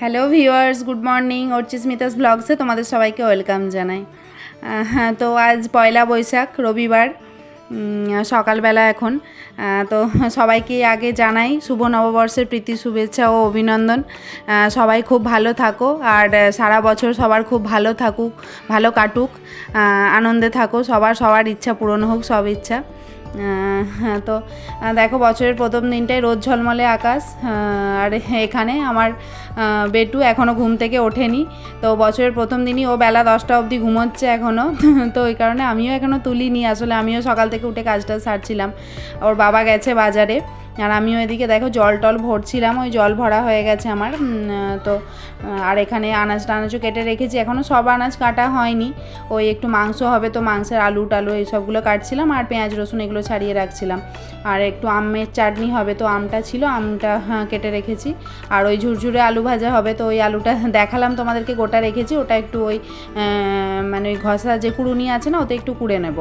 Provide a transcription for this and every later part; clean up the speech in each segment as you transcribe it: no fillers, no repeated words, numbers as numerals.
Hello viewers, good morning. Archismita's ব্লগসে তোমাদের সবাইকে ওয়েলকাম জানাই। হ্যাঁ, তো আজ পয়লা বৈশাখ, রবিবার সকালবেলা এখন। তো সবাইকে আগে জানাই শুভ নববর্ষের প্রীতি শুভেচ্ছা ও অভিনন্দন। সবাই খুব ভালো থাকো, আর সারা বছর সবার খুব ভালো থাকুক, ভালো কাটুক, আনন্দে থাকো, সবার ইচ্ছা পূরণ হোক, সব ইচ্ছা। হ্যাঁ, তো দেখো বছরের প্রথম দিনটাই রোদ ঝলমলে আকাশ। আর এখানে আমার বেটু এখনও ঘুম থেকে ওঠেনি। তো বছরের প্রথম দিনই ও বেলা 10টা অবধি ঘুমোচ্ছে এখনও। তো ওই কারণে আমিও এখনও তুলিনি, আসলে আমিও সকাল থেকে উঠে কাজটা সারছিলাম। ওর বাবা গেছে বাজারে, আর আমিও এদিকে দেখো জল টল ভরছিলাম। ওই জল ভরা হয়ে গেছে আমার। তো আর এখানে আনাজ টানাজও কেটে রেখেছি, এখনও সব আনাজ কাটা হয়নি। ওই একটু মাংস হবে, তো মাংসের আলু টালু এইসবগুলো কাটছিলাম, আর পেঁয়াজ রসুন এগুলো ছাড়িয়ে রাখছিলাম। আর একটু আমের চাটনি হবে, তো আমটা ছিল, আমটা কেটে রেখেছি। আর ওই ঝুরঝুরে আলু ভাজা হবে, তো ওই আলুটা দেখালাম তোমাদেরকে, গোটা রেখেছি। ওটা একটু ওই মানে ওই ঘষা যে কুড়ুনি আছে না, ওতে একটু কুড়ে নেব।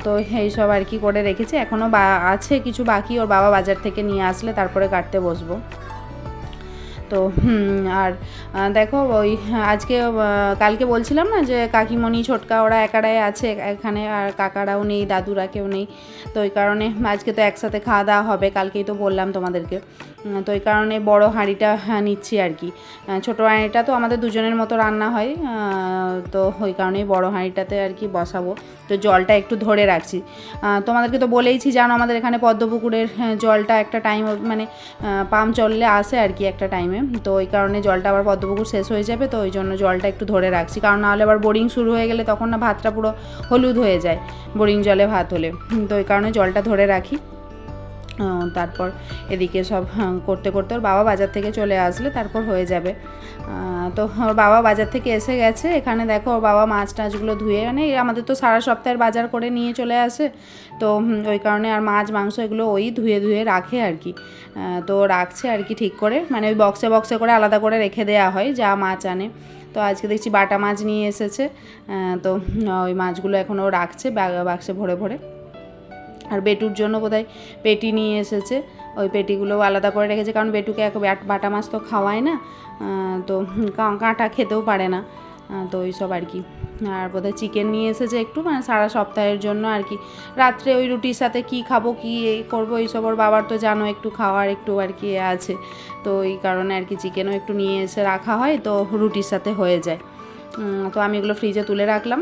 তো এইসব আর কি করে রেখেছি। এখনও আছে কিছু বাকি, ওর বাবা বাজার থেকে নিয়ে আসলে তারপরে কাটতে বসবো। তো আর দেখো ওই আজকে কালকে বলছিলাম না যে কাকিমণি ছোটকা ওরা একারাই আছে এখানে, আর কাকারাও নেই, দাদুরা কেউ নেই। তো ওই কারণে আজকে তো একসাথে খাওয়া দাওয়া হবে, কালকেই তো বললাম তোমাদেরকে। তো এই কারণে বড় হাঁড়িটা নিচ্ছি আর কি। ছোটো হাঁড়িটা তো আমাদের দুজনের মতো রান্না হয়, তো ওই কারণেই বড় হাঁড়িটাতে আর কি বসাবো। তো জলটা একটু ধরে রাখছি। তোমাদেরকে তো বলেইছি, জানো আমাদের এখানে পদ্মপুকুরের জলটা একটা টাইম মানে পাম্প চললে আসে আর কি একটা টাইমে। তো ওই কারণে জলটা আবার পদ্মপুকুর শেষ হয়ে যাবে, তো ওই জন্য জলটা একটু ধরে রাখছি, কারণ নাহলে আবার বোরিং শুরু হয়ে গেলে তখন না ভাতটা পুরো হলুদ হয়ে যায় বোরিং জলে ভাত হলে। তো ওই কারণে জলটা ধরে রাখি। তারপর এদিকে সব করতে করতে ওর বাবা বাজার থেকে চলে আসলে তারপর হয়ে যাবে। তো ওর বাবা বাজার থেকে এসে গেছে। এখানে দেখো ওর বাবা মাছ টাছগুলো ধুয়ে, মানে আমাদের তো সারা সপ্তাহের বাজার করে নিয়ে চলে আসে, তো ওই কারণে আর মাছ মাংস এগুলো ওই ধুয়ে ধুয়ে রাখে আর কি। তো রাখছে আর কি ঠিক করে, মানে ওই বক্সে বক্সে করে আলাদা করে রেখে দেওয়া হয় যা মাছ আনে। তো আজকে দেখছি বাটা মাছ নিয়ে এসেছে, তো ওই মাছগুলো এখন ও রাখছে বাক্সে ভরে ভরে। আর বেটুর জন্য বোধহয় পেটি নিয়ে এসেছে, ওই পেটিগুলো আলাদা করে রেখেছে, কারণ বেটুকে এক বাটা মাছ তো খাওয়ায় না, তো কাঁটা খেতেও পারে না। তো ওই সব আর কি। আর বোধহয় চিকেন নিয়ে এসেছে একটু, মানে সারা সপ্তাহের জন্য আর কি। রাত্রে ওই রুটির সাথে কি খাবো কি করবো এইসব ওর বাবার তো জানো একটু খাওয়ার একটু আর কি আছে, তো এই কারণে আর কি চিকেনও একটু নিয়ে এসে রাখা হয়, তো রুটির সাথে হয়ে যায়। তো আমি এগুলো ফ্রিজে তুলে রাখলাম।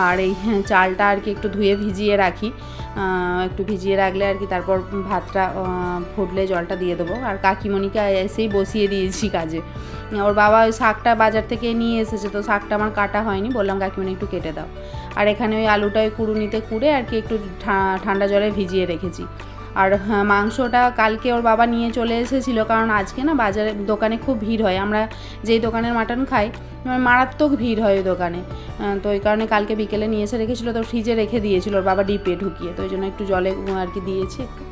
আর এই চালটা আর কি একটু ধুয়ে ভিজিয়ে রাখি, একটু ভিজিয়ে রাখলে আর কি তারপর ভাতটা ফুটলে জলটা দিয়ে দেবো। আর কাকিমণিকে এসেই বসিয়ে দিয়েছি কাজে। ওর বাবা ওই শাকটা বাজার থেকে নিয়ে এসেছে, তো শাকটা আমার কাটা হয়নি, বললাম কাকিমণি একটু কেটে দাও। আর এখানে ওই আলুটা ওই কুড়ুনিতে কুড়ে আর কি একটু ঠান্ডা জলে ভিজিয়ে রেখেছি। আর মাংসটা কালকে ওর বাবা নিয়ে চলে এসেছিলো, কারণ আজকে না বাজারে দোকানে খুব ভিড় হয়, আমরা যেই দোকানের মাটন খাই মারাত্মক ভিড় হয় ওই দোকানে। তো ওই কারণে কালকে বিকেলে নিয়ে এসে রেখেছিলো, তো ফ্রিজে রেখে দিয়েছিল ওর বাবা ডিপে ঢুকিয়ে, তো ওই জন্য একটু জলে আর কি দিয়েছি, একটু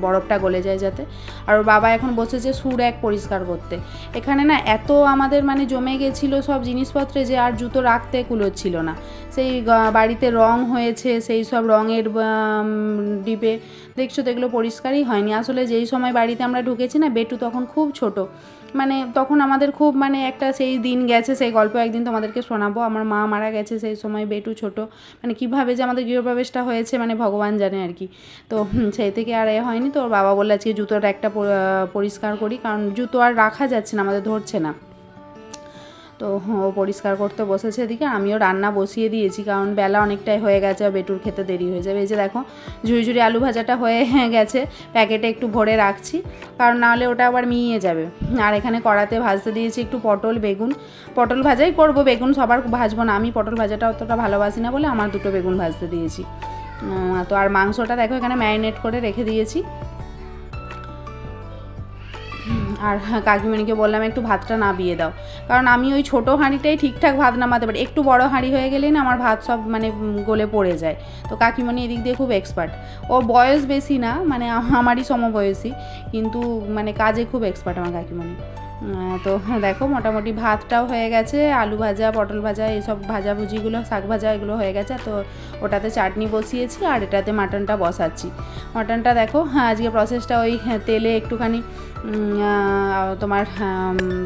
বরফটা গলে যায় যাতে। আর ওর বাবা এখন বসেছে সুর এক পরিষ্কার করতে। এখানে না এত আমাদের মানে জমে গেছিলো সব জিনিসপত্রে যে আর জুতো রাখতে কুলোচ্ছিল না। সেই বাড়িতে রং হয়েছে, সেই সব রঙের ডিপে দেখছো তো এগুলো পরিষ্কারই হয়নি। আসলে যেই সময় বাড়িতে আমরা ঢুকেছি না, বেটু তখন খুব ছোট, মানে তখন আমাদের খুব মানে একটা সেই দিন গেছে, সেই গল্প একদিন তোমাদেরকে শোনাবো। আমার মা মারা গেছে সেই সময়, বেটু ছোট, মানে কীভাবে যে আমাদের গৃহপ্রবেশটা হয়েছে মানে ভগবান জানে আর কি। তো সেই থেকে আর হয়নি। তো ওর বাবা বললে আজকে জুতোটা একটা পরিষ্কার করি, কারণ জুতো আর রাখা যাচ্ছে না, আমাদের ধরছে না। তো ও পরিষ্কার করতে বসেছে এদিকে, আমিও রান্না বসিয়ে দিয়েছি, কারণ বেলা অনেকটাই হয়ে গেছে, বেটুর খেতে দেরি হয়ে যাবে। এই যে দেখো ঝুড়ি আলু ভাজাটা হয়ে গেছে, প্যাকেটে একটু ভরে রাখছি, কারণ নাহলে ওটা আবার মিইয়ে যাবে। আর এখানে কড়াতে ভাজতে দিয়েছি একটু পটল ভাজাই করব, বেগুন সবার ভাজবো না, আমি পটল ভাজাটা অতটা ভালোবাসি না বলে আমার দুটো বেগুন ভাজতে দিয়েছি। তো আর মাংসটা দেখো এখানে ম্যারিনেট করে রেখে দিয়েছি। আর কাকিমণিকে বললাম একটু ভাতটা নামিয়ে দাও, কারণ আমি ওই ছোটো হাঁড়িটাই ঠিকঠাক ভাত নামাতে পারি, একটু বড় হাঁড়ি হয়ে গেলেই না আমার ভাত সব মানে গলে পড়ে যায়। তো কাকিমণি এদিক দিয়ে খুব এক্সপার্ট, ওর বয়স বেশি না, মানে আমারই সমবয়সী, কিন্তু মানে কাজে খুব এক্সপার্ট আমার কাকিমণি। তো দেখো মোটামুটি ভাতটাও হয়ে গেছে, আলু ভাজা, পটল ভাজা, এইসব ভাজাভুজিগুলো, শাক ভাজা এগুলো হয়ে গেছে। তো ওটাতে চাটনি বসিয়েছি আর এটাতে মাটনটা বসাচ্ছি। মাটনটা দেখো আজকে প্রসেসটা ওই তেলে একটুখানি তোমার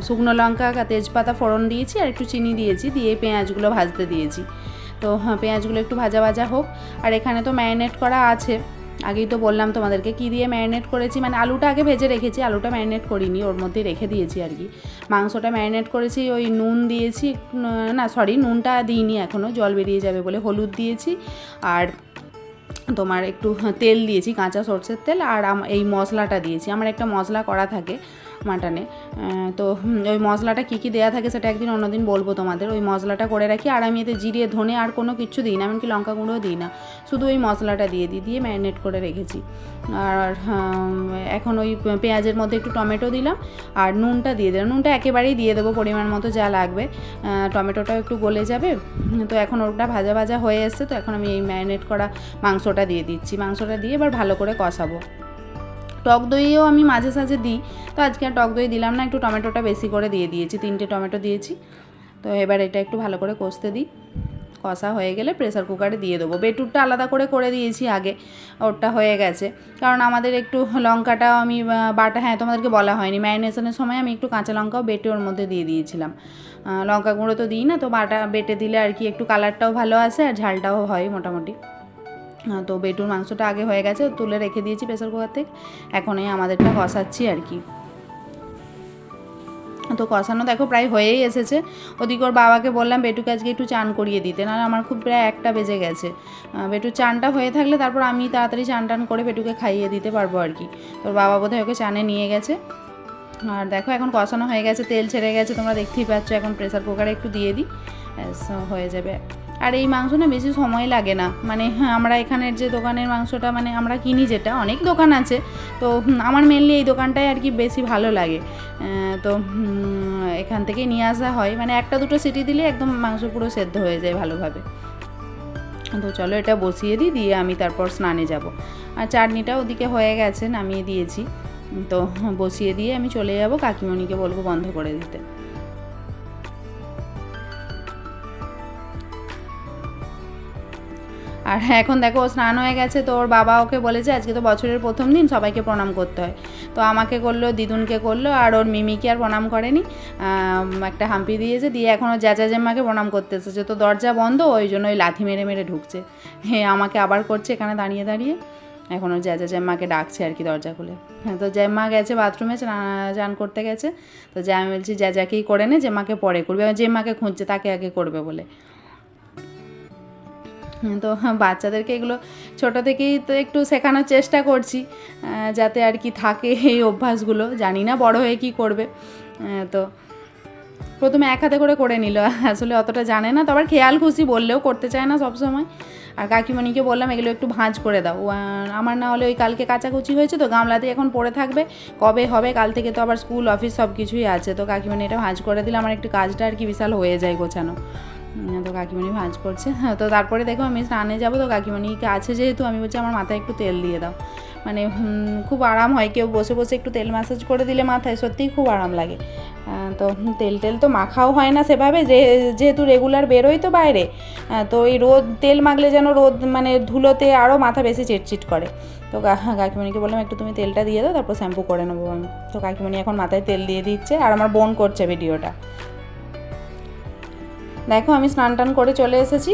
শুকনো লঙ্কা, তেজপাতা ফোড়ন দিয়েছি আর একটু চিনি দিয়েছি, দিয়ে পেঁয়াজগুলো ভাজতে দিয়েছি। তো পেঁয়াজগুলো একটু ভাজা ভাজা হোক। আর এখানে তো ম্যারিনেট করা আছে, আগেই তো বললাম তোমাদেরকে কী দিয়ে ম্যারিনেট করেছি, মানে আলুটা আগে ভেজে রেখেছি, আলুটা ম্যারিনেট করিনি, ওর মধ্যে রেখে দিয়েছি আর কি। মাংসটা ম্যারিনেট করেছি, ওই নুন দিয়েছি, না সরি নুনটা দিইনি এখনও, জল বেরিয়ে যাবে বলে, হলুদ দিয়েছি আর তোমার একটু তেল দিয়েছি, কাঁচা সরষের তেল, আর এই মশলাটা দিয়েছি। আমার একটা মশলা করা থাকে মাটনে, তো ওই মশলাটা কী কী দেওয়া থাকে সেটা একদিন অন্যদিন বলবো তোমাদের। ওই মশলাটা করে রাখি, আর আমি এতে জিরে ধনে আর কোনো কিছু দিই না, এমনকি লঙ্কা গুঁড়োও দিই না, শুধু ওই মশলাটা দিয়ে ম্যারিনেট করে রেখেছি। আর এখন ওই পেঁয়াজের মধ্যে একটু টমেটো দিলাম আর নুনটা দিয়ে দিলাম, নুনটা একেবারেই দিয়ে দেবো পরিমাণ মতো যা লাগবে, টমেটোটাও একটু গলে যাবে। তো এখন ওটা ভাজা ভাজা হয়ে এসছে, তো এখন আমি এই ম্যারিনেট করা মাংসটা দিয়ে দিচ্ছি, মাংসটা দিয়ে এবার ভালো করে কষাবো। টক দইও আমি মাঝে সাঝে দিই, তো আজকে আর টক দই দিলাম না, একটু টমেটোটা বেশি করে দিয়ে দিয়েছি, 3টে টমেটো দিয়েছি। তো এবার এটা একটু ভালো করে কষতে দিই, কষা হয়ে গেলে প্রেসার কুকারে দিয়ে দেবো। বেটুরটা আলাদা করে দিয়েছি আগে, ওরটা হয়ে গেছে, কারণ আমাদের একটু লঙ্কাটাও আমি বাটা, হ্যাঁ তোমাদেরকে বলা হয়নি, ম্যারিনেশনের সময় আমি একটু কাঁচা লঙ্কাও বেটে ওর মধ্যে দিয়ে দিয়েছিলাম। লঙ্কা গুঁড়ো তো দিই না, তো বেটে দিলে আর কি একটু কালারটাও ভালো আসে আর ঝালটাও হয় মোটামুটি। তো বেটুর মাংসটা আগে হয়ে গেছে, তুলে রেখে দিয়েছি প্রেসার কুকার থেকে, এখন এই আমাদেরটা কষাচ্ছি আর কি। তো কষানো দেখো প্রায় হয়েই এসেছে। ওদিকে ওর বাবাকে বললাম বেটুকে আজকে একটু চান করিয়ে দিতে, নাহলে আমার খুব প্রায় 1টা বেজে গেছে। বেটুর চানটা হয়ে থাকলে তারপর আমি তাড়াতাড়ি চান টান করে বেটুকে খাইয়ে দিতে পারবো আর কি। তোর বাবা বোধহয় ওকে চানে নিয়ে গেছে। আর দেখো এখন কষানো হয়ে গেছে, তেল ছেড়ে গেছে, তোমরা দেখতেই পাচ্ছ। এখন প্রেসার কুকারে একটু দিয়ে দিই, হয়ে যাবে। আর এই মাংস না বেশি সময় লাগে না, মানে আমরা এখানের যে দোকানের মাংসটা, মানে আমরা কিনি যেটা, অনেক দোকান আছে, তো আমার মেনলি এই দোকানটাই আর কি বেশি ভালো লাগে। তো এখান থেকেই নিয়ে আসা হয়, মানে 1-2 সিটি দিলে একদম মাংস পুরো সেদ্ধ হয়ে যায় ভালোভাবে। তো চলো এটা বসিয়ে দিই, দিয়ে আমি তারপর স্নানে যাব। আর চাটনিটা ওদিকে হয়ে গেছে, নামিয়ে দিয়েছি, তো বসিয়ে দিয়ে আমি চলে যাব, কাকিমণিকে বলবো বন্ধ করে দিতে। আর এখন দেখো ও স্নান হয়ে গেছে, তো ওর বাবা ওকে বলেছে আজকে তো বছরের প্রথম দিন, সবাইকে প্রণাম করতে হয়। তো আমাকে করলো, দিদুনকে করলো, আর ওর মিমিকে আর প্রণাম করেনি, একটা হাম্পি দিয়েছে, দিয়ে এখন ওর জেম্মাকে প্রণাম করতে এসেছে। তো দরজা বন্ধ, ওই জন্য ওই লাথি মেরে মেরে ঢুকছে, হ্যাঁ আমাকে আবার করছে এখানে দাঁড়িয়ে দাঁড়িয়ে। এখন ওর জেম্মাকে ডাকছে আর কি দরজা খুলে। হ্যাঁ, তো জেম্মা গেছে বাথরুমে, চান করতে গেছে। তো আমি বলছি জেজাকেই করে নে, জেম্মাকে পরে করবে, জেম্মাকে খুঁজছে, তাকে আগে করবে বলে। তো বাচ্চাদেরকে এগুলো ছোটো থেকেই তো একটু শেখানোর চেষ্টা করছি, যাতে আর কি থাকে এই অভ্যাসগুলো। জানি না বড় হয়ে কি করবে। তো প্রথমে এক হাতে করে নিল, আসলে অতটা জানে না, তো আবার খেয়াল খুশি বললেও করতে চায় না সবসময়। আর কাকিমণিকে বললাম এগুলো একটু ভাঁজ করে দাও, আমার না হলে ওই কালকে কাচাকুচি হয়েছে, তো গামলাতেই এখন পড়ে থাকবে, কবে হবে, কাল থেকে তো আবার স্কুল অফিস সব কিছুই আছে। তো কাকিমণি এটা ভাঁজ করে দিলে আমার একটু কাজটা আর কি বিশাল হয়ে যায় গোছানো। তো কাকিমণি ভাঁজ করছে। তো তারপরে দেখো আমি স্নানে যাবো, তো কাকিমণিকে আছে যেহেতু, আমি বলছি আমার মাথায় একটু তেল দিয়ে দাও, মানে খুব আরাম হয়, কেউ বসে বসে একটু তেল ম্যাসাজ করে দিলে মাথায় সত্যিই খুব আরাম লাগে। তো তেল তো মাখাও হয় না সেভাবে, যেহেতু রেগুলার বেরোই তো বাইরে, তো এই তেল মাখলে যেন মানে ধুলোতে আরও মাথা বেশি চিটচিট করে। তো কাকিমণিকে বললাম একটু তুমি তেলটা দিয়ে দাও, তারপর শ্যাম্পু করে নেবো আমি। তো কাকিমণি এখন মাথায় তেল দিয়ে দিচ্ছে, আর আমার বোন করছে ভিডিওটা। দেখো আমি স্নান টান করে চলে এসেছি,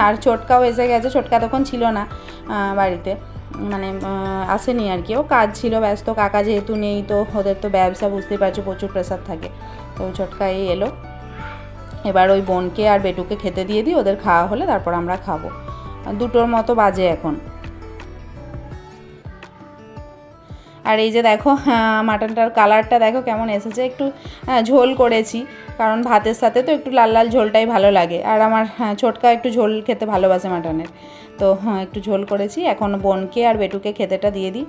আর ছোটকাও এসে গেছে। ছোটকা তখন ছিল না বাড়িতে, মানে আসেনি আর কি, ও কাজ ছিল ব্যস্ত, কাকা যেহেতু নেই, তো ওদের তো ব্যবসা বুঝতেই পারছো, প্রচুর প্রেশার থাকে। তো ছোটকাই এলো, এবার ওই বোনকে আর বেটুকে খেতে দিয়ে দিই, ওদের খাওয়া হলে তারপর আমরা খাবো। 2টোর মতো বাজে এখন। আর এই যে দেখো মাটনটার কালারটা দেখো কেমন এসেছে, একটু ঝোল করেছি, কারণ ভাতের সাথে তো একটু লাল লাল ঝোলটাই ভালো লাগে, আর আমার ছোটকা একটু ঝোল খেতে ভালোবাসে মাটনের, তো একটু ঝোল করেছি। এখন বোনকে আর বেটুকে খেতেটা দিয়ে দিই।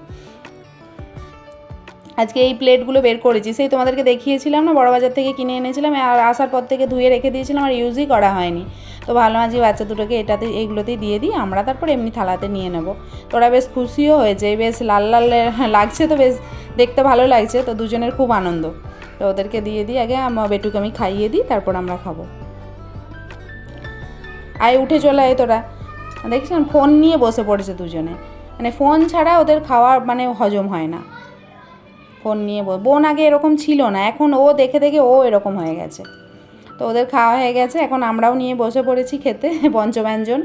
আজকে এই প্লেটগুলো বের করেছি, সেই তোমাদেরকে দেখিয়েছিলাম না, বড়বাজার থেকে কিনে এনেছিলাম, আর আসার পর থেকে ধুয়ে রেখে দিয়েছিলাম, আর ইউজই করা হয়নি। তো ভাবলাম আজকে বাচ্চা দুটোকে এইগুলোতেই দিয়ে দিই, আমরা তারপর এমনি থালাতে নিয়ে নেব। তো ওরা বেশ খুশিও হয়েছে, বেশ লাল লাল লাগছে, তো বেশ দেখতে ভালো লাগছে, তো দুজনের খুব আনন্দ। তো ওদেরকে দিয়ে দিই আগে, আমার বেটুকে আমি খাইয়ে দিই, তারপর আমরা খাবো। আয় উঠে চলে আয় তোরা, দেখছেন ফোন নিয়ে বসে পড়েছে দুজনে, মানে ফোন ছাড়া ওদের খাওয়ার মানে হজম হয় না। ফোন নিয়ে বোন আগে এরকম ছিল না, এখন ও দেখে দেখে ও এরকম হয়ে গেছে। তো ওদের খাওয়া হয়ে গেছে, এখন আমরাও নিয়ে বসে পড়েছি খেতে পঞ্চব্যঞ্জন।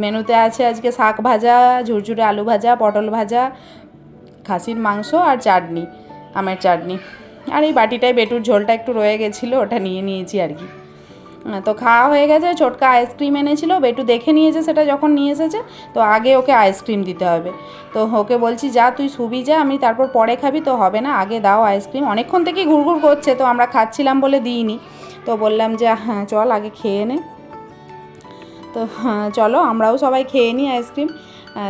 মেনুতে আছে আজকে শাক ভাজা, ঝুরঝুরে আলু ভাজা, পটল ভাজা, খাসির মাংস আর চাটনি, আমের চাটনি। আর এই বাটিটায় বেটুর ঝোলটা একটু রয়ে গেছিলো, ওটা নিয়ে নিয়েছি আর কি। তো খাওয়া হয়ে গেছে। ছোটকা আইসক্রিম এনেছিল, বেটু দেখে নিয়েছে সেটা যখন নিয়ে এসেছে, তো আগে ওকে আইসক্রিম দিতে হবে। তো ওকে বলছি যা তুই শুবি যা, আমি তারপর পরে খাবি, তো হবে না, আগে দাও আইসক্রিম। অনেকক্ষণ থেকেই ঘুরঘুর করছে, তো আমরা খাচ্ছিলাম বলে দিইনি। তো বললাম যে হ্যাঁ চল আগে খেয়ে নে। তো চলো আমরাও সবাই খেয়ে নিই আইসক্রিম,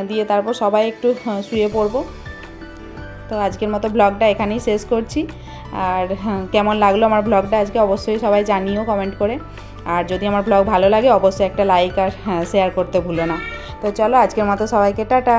দিয়ে তারপর সবাই একটু শুয়ে পড়বো। তো আজকের মতো ব্লগটা এখানেই শেষ করছি। আর কেমন লাগলো আমার ব্লগটা আজকে অবশ্যই সবাই জানিও কমেন্ট করে। আর যদি আমার ব্লগ ভালো লাগে অবশ্যই একটা লাইক আর শেয়ার করতে ভুলো না। তো চলো আজকের মতো সবাইকে টাটা।